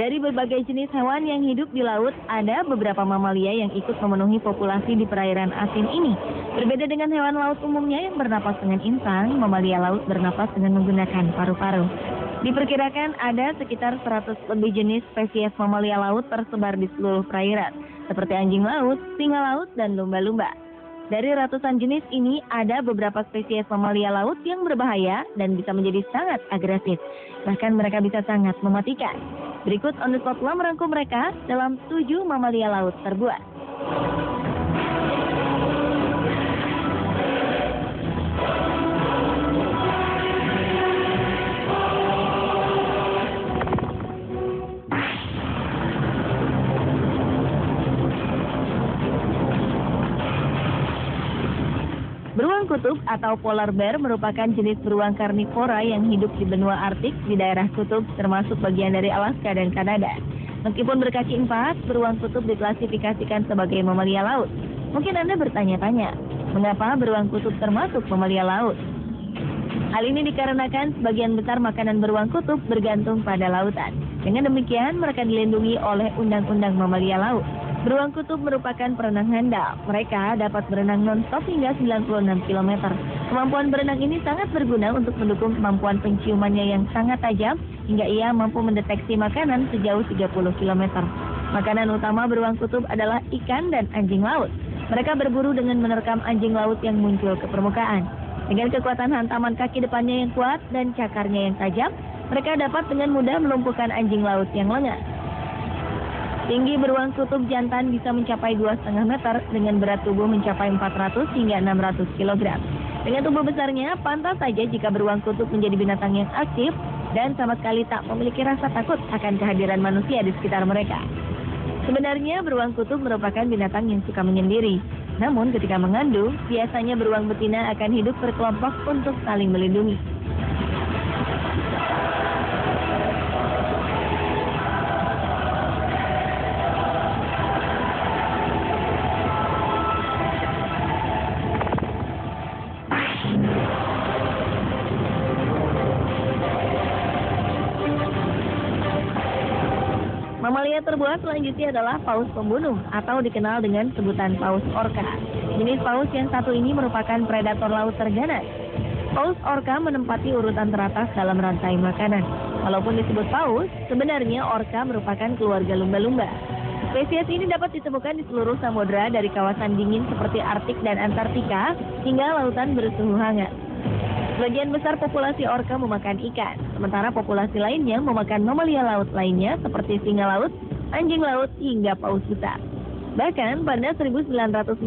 Dari berbagai jenis hewan yang hidup di laut, ada beberapa mamalia yang ikut memenuhi populasi di perairan asin ini. Berbeda dengan hewan laut umumnya yang bernapas dengan insang, mamalia laut bernapas dengan menggunakan paru-paru. Diperkirakan ada sekitar 100 lebih jenis spesies mamalia laut tersebar di seluruh perairan, seperti anjing laut, singa laut, dan lumba-lumba. Dari ratusan jenis ini, ada beberapa spesies mamalia laut yang berbahaya dan bisa menjadi sangat agresif. Bahkan mereka bisa sangat mematikan. Berikut On The Spot telah merangkum mereka dalam 7 mamalia laut terbuat. Beruang kutub atau polar bear merupakan jenis beruang karnivora yang hidup di benua Arktik di daerah kutub termasuk bagian dari Alaska dan Kanada. Meskipun berkaki 4, beruang kutub diklasifikasikan sebagai mamalia laut. Mungkin Anda bertanya-tanya, mengapa beruang kutub termasuk mamalia laut? Hal ini dikarenakan sebagian besar makanan beruang kutub bergantung pada lautan. Dengan demikian, mereka dilindungi oleh undang-undang mamalia laut. Beruang kutub merupakan perenang handal. Mereka dapat berenang non-stop hingga 96 km. Kemampuan berenang ini sangat berguna untuk mendukung kemampuan penciumannya yang sangat tajam hingga ia mampu mendeteksi makanan sejauh 30 km. Makanan utama beruang kutub adalah ikan dan anjing laut. Mereka berburu dengan menerkam anjing laut yang muncul ke permukaan. Dengan kekuatan hantaman kaki depannya yang kuat dan cakarnya yang tajam, mereka dapat dengan mudah melumpuhkan anjing laut yang lengah. Tinggi beruang kutub jantan bisa mencapai 2,5 meter dengan berat tubuh mencapai 400 hingga 600 kg. Dengan tubuh besarnya, pantas saja jika beruang kutub menjadi binatang yang aktif dan sama sekali tak memiliki rasa takut akan kehadiran manusia di sekitar mereka. Sebenarnya beruang kutub merupakan binatang yang suka menyendiri. Namun ketika mengandung, biasanya beruang betina akan hidup berkelompok untuk saling melindungi. Mamalia terbuat selanjutnya adalah paus pembunuh atau dikenal dengan sebutan paus orca. Jenis paus yang satu ini merupakan predator laut terganas. Paus orca menempati urutan teratas dalam rantai makanan. Walaupun disebut paus, sebenarnya orca merupakan keluarga lumba-lumba. Spesies ini dapat ditemukan di seluruh samudera dari kawasan dingin seperti Arktik dan Antartika hingga lautan bersuhu hangat. Sebagian besar populasi orca memakan ikan, sementara populasi lainnya memakan mamalia laut lainnya seperti singa laut, anjing laut, hingga paus besar. Bahkan pada 1997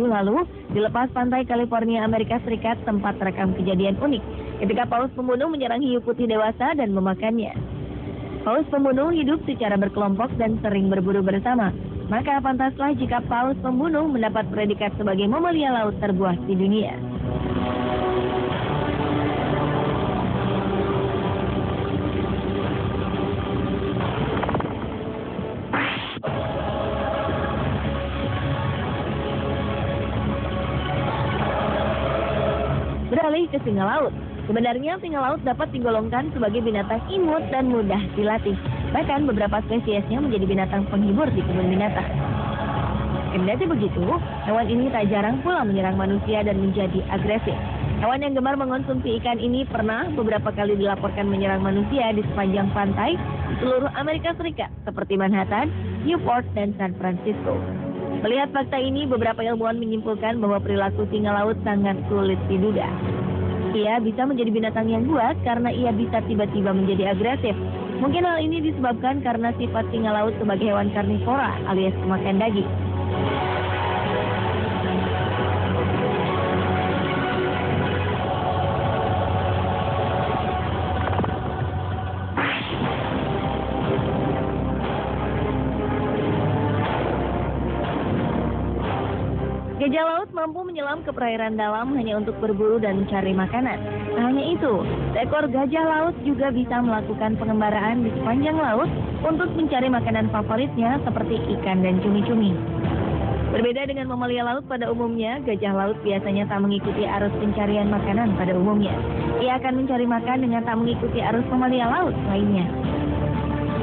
lalu, di lepas pantai California, Amerika Serikat sempat terekam kejadian unik ketika paus pembunuh menyerang hiu putih dewasa dan memakannya. Paus pembunuh hidup secara berkelompok dan sering berburu bersama. Maka pantaslah jika paus pembunuh mendapat predikat sebagai mamalia laut terbuas di dunia. Beralih ke singa laut. Sebenarnya singa laut dapat digolongkan sebagai binatang imut dan mudah dilatih. Bahkan beberapa spesiesnya menjadi binatang penghibur di kebun binatang. Kendati begitu, hewan ini tak jarang pula menyerang manusia dan menjadi agresif. Hewan yang gemar mengonsumsi ikan ini pernah beberapa kali dilaporkan menyerang manusia di sepanjang pantai di seluruh Amerika Serikat, seperti Manhattan, Newport, dan San Francisco. Melihat fakta ini, beberapa ilmuwan menyimpulkan bahwa perilaku singa laut sangat sulit diduga. Ia bisa menjadi binatang yang buas karena ia bisa tiba-tiba menjadi agresif. Mungkin hal ini disebabkan karena sifat singa laut sebagai hewan karnivora alias pemakan daging. Gajah laut mampu menyelam ke perairan dalam hanya untuk berburu dan mencari makanan. Tak hanya itu, seekor gajah laut juga bisa melakukan pengembaraan di sepanjang laut untuk mencari makanan favoritnya seperti ikan dan cumi-cumi. Berbeda dengan mamalia laut pada umumnya, gajah laut biasanya tak mengikuti arus pencarian makanan pada umumnya. Ia akan mencari makan dengan tak mengikuti arus mamalia laut lainnya.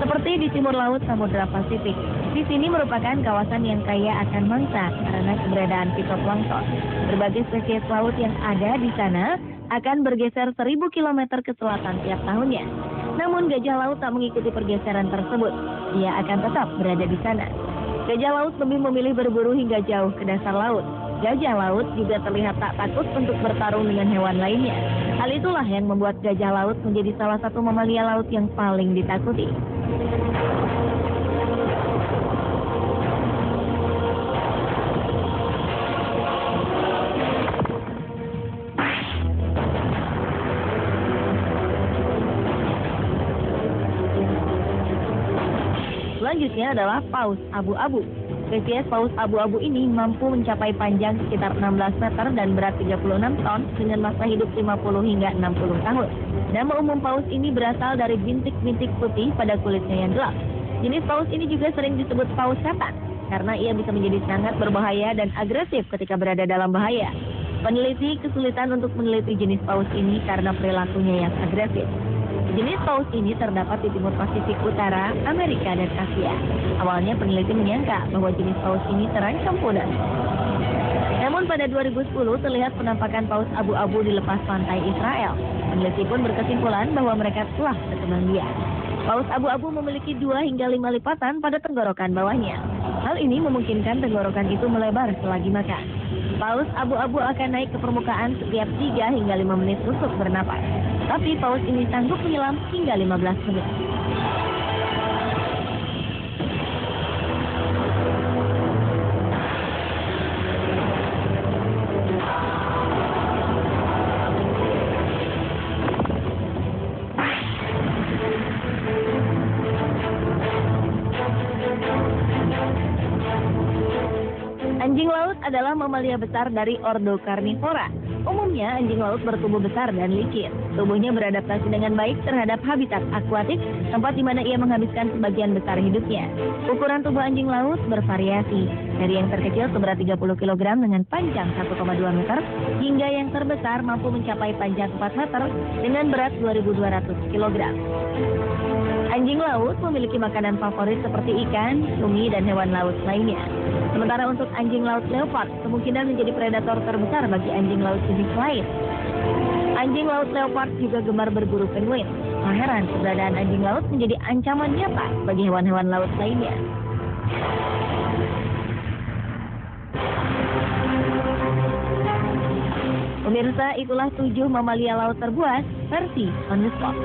Seperti di timur laut Samudra Pasifik, di sini merupakan kawasan yang kaya akan mangsa karena keberadaan fitoplankton. Berbagai spesies laut yang ada di sana akan bergeser 1000 km ke selatan tiap tahunnya. Namun gajah laut tak mengikuti pergeseran tersebut. Ia akan tetap berada di sana. Gajah laut lebih memilih berburu hingga jauh ke dasar laut. Gajah laut juga terlihat tak takut untuk bertarung dengan hewan lainnya. Hal itulah yang membuat gajah laut menjadi salah satu mamalia laut yang paling ditakuti. Selanjutnya adalah paus abu-abu. Spesies paus abu-abu ini mampu mencapai panjang sekitar 16 meter dan berat 36 ton dengan masa hidup 50 hingga 60 tahun. Nama umum paus ini berasal dari bintik-bintik putih pada kulitnya yang gelap. Jenis paus ini juga sering disebut paus setan karena ia bisa menjadi sangat berbahaya dan agresif ketika berada dalam bahaya. Peneliti kesulitan untuk meneliti jenis paus ini karena perilakunya yang agresif. Jenis paus ini terdapat di timur Pasifik Utara, Amerika, dan Asia. Awalnya peneliti menyangka bahwa jenis paus ini terancam punah. Namun pada 2010 terlihat penampakan paus abu-abu di lepas pantai Israel. Peneliti pun berkesimpulan bahwa mereka telah berkembang biak. Paus abu-abu memiliki 2 hingga 5 lipatan pada tenggorokan bawahnya. Hal ini memungkinkan tenggorokan itu melebar selagi makan. Paus abu-abu akan naik ke permukaan setiap 3 hingga 5 menit untuk bernapas. Tapi paus ini sanggup menyelam hingga 15 menit. Anjing laut adalah mamalia besar dari ordo Carnivora. Umumnya anjing laut bertubuh besar dan licin. Tubuhnya beradaptasi dengan baik terhadap habitat akuatik, tempat di mana ia menghabiskan sebagian besar hidupnya. Ukuran tubuh anjing laut bervariasi, dari yang terkecil seberat 30 kg dengan panjang 1,2 meter, hingga yang terbesar mampu mencapai panjang 4 meter dengan berat 2.200 kg. Anjing laut memiliki makanan favorit seperti ikan, cumi, dan hewan laut lainnya. Sementara untuk anjing laut leopard, kemungkinan menjadi predator terbesar bagi anjing laut jenis lain. Anjing laut leopard juga gemar berburu penguin. Tak heran keberadaan anjing laut menjadi ancaman nyata bagi hewan-hewan laut lainnya. Pemirsa, itulah 7 mamalia laut terbuas versi On The Spot.